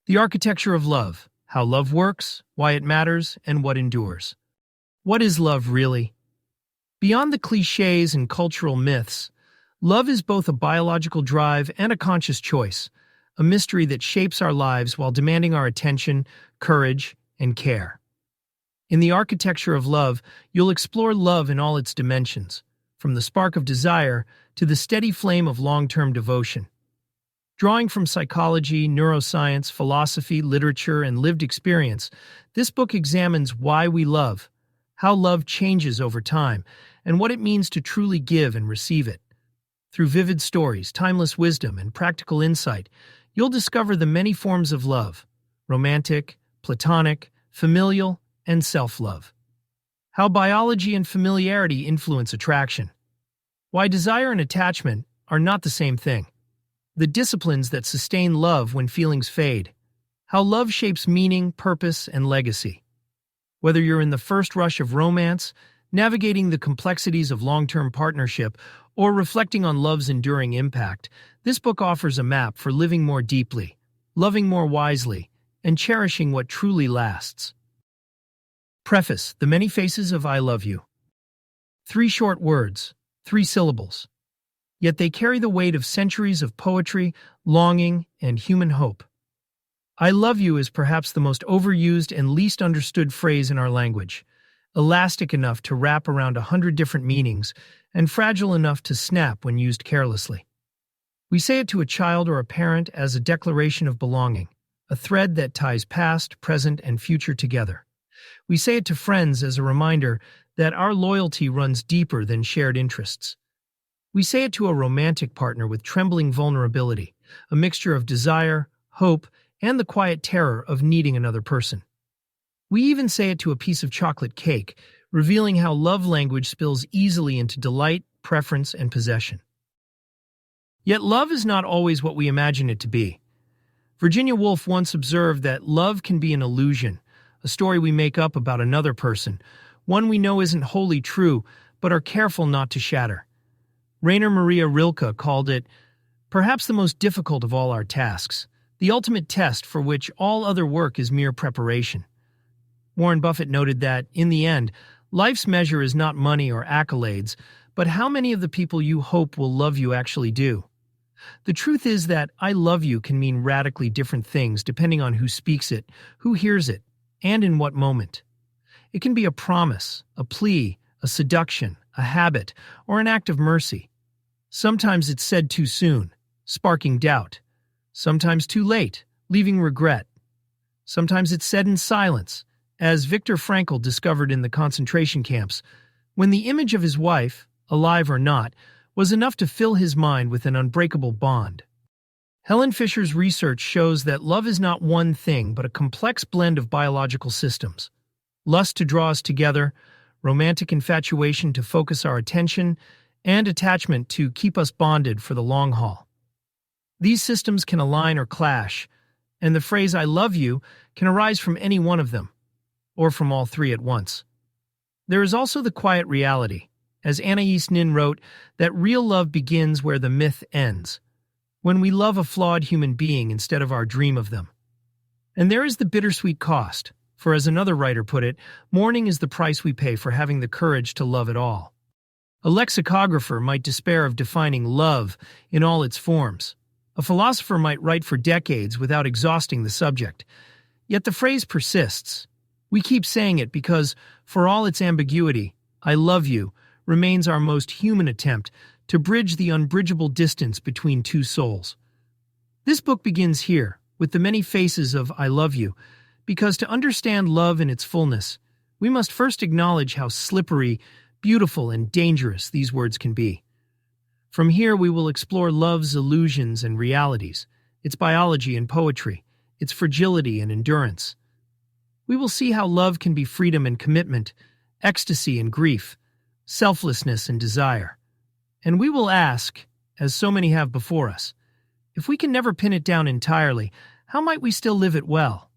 The architecture of love, how love works, why it matters, and what endures. What is love really? Beyond the clichés and cultural myths, love is both a biological drive and a conscious choice, a mystery that shapes our lives while demanding our attention, courage, and care. In the architecture of love, you'll explore love in all its dimensions, from the spark of desire to the steady flame of long-term devotion. Drawing from psychology, neuroscience, philosophy, literature, and lived experience, this book examines why we love, how love changes over time, and what it means to truly give and receive it. Through vivid stories, timeless wisdom, and practical insight, you'll discover the many forms of love: romantic, platonic, familial, and self-love. How biology and familiarity influence attraction. Why desire and attachment are not the same thing. The disciplines that sustain love when feelings fade. How love shapes meaning, purpose, and legacy. Whether you're in the first rush of romance, navigating the complexities of long-term partnership, or reflecting on love's enduring impact, this book offers a map for living more deeply, loving more wisely, and cherishing what truly lasts. Preface: The Many Faces of I Love You. 3 short words, 3 syllables. Yet they carry the weight of centuries of poetry, longing, and human hope. I love you is perhaps the most overused and least understood phrase in our language, elastic enough to wrap around 100 different meanings, and fragile enough to snap when used carelessly. We say it to a child or a parent as a declaration of belonging, a thread that ties past, present, and future together. We say it to friends as a reminder that our loyalty runs deeper than shared interests. We say it to a romantic partner with trembling vulnerability, a mixture of desire, hope, and the quiet terror of needing another person. We even say it to a piece of chocolate cake, revealing how love language spills easily into delight, preference, and possession. Yet love is not always what we imagine it to be. Virginia Woolf once observed that love can be an illusion, a story we make up about another person, one we know isn't wholly true, but are careful not to shatter. Rainer Maria Rilke called it, perhaps the most difficult of all our tasks, the ultimate test for which all other work is mere preparation. Warren Buffett noted that, in the end, life's measure is not money or accolades, but how many of the people you hope will love you actually do. The truth is that I love you can mean radically different things depending on who speaks it, who hears it, and in what moment. It can be a promise, a plea, a seduction, a habit, or an act of mercy. Sometimes it's said too soon, sparking doubt. Sometimes too late, leaving regret. Sometimes it's said in silence, as Viktor Frankl discovered in the concentration camps, when the image of his wife, alive or not, was enough to fill his mind with an unbreakable bond. Helen Fisher's research shows that love is not one thing but a complex blend of biological systems. Lust to draw us together, romantic infatuation to focus our attention, and attachment to keep us bonded for the long haul. These systems can align or clash, and the phrase "I love you" can arise from any one of them, or from all 3 at once. There is also the quiet reality, as Anais Nin wrote, that real love begins where the myth ends, when we love a flawed human being instead of our dream of them. And there is the bittersweet cost, for as another writer put it, mourning is the price we pay for having the courage to love at all. A lexicographer might despair of defining love in all its forms. A philosopher might write for decades without exhausting the subject. Yet the phrase persists. We keep saying it because, for all its ambiguity, "I love you" remains our most human attempt to bridge the unbridgeable distance between 2 souls. This book begins here, with the many faces of "I love you," because to understand love in its fullness, we must first acknowledge how slippery, beautiful, and dangerous these words can be. From here we will explore love's illusions and realities, its biology and poetry, its fragility and endurance. We will see how love can be freedom and commitment, ecstasy and grief, selflessness and desire. And we will ask, as so many have before us, if we can never pin it down entirely, how might we still live it well?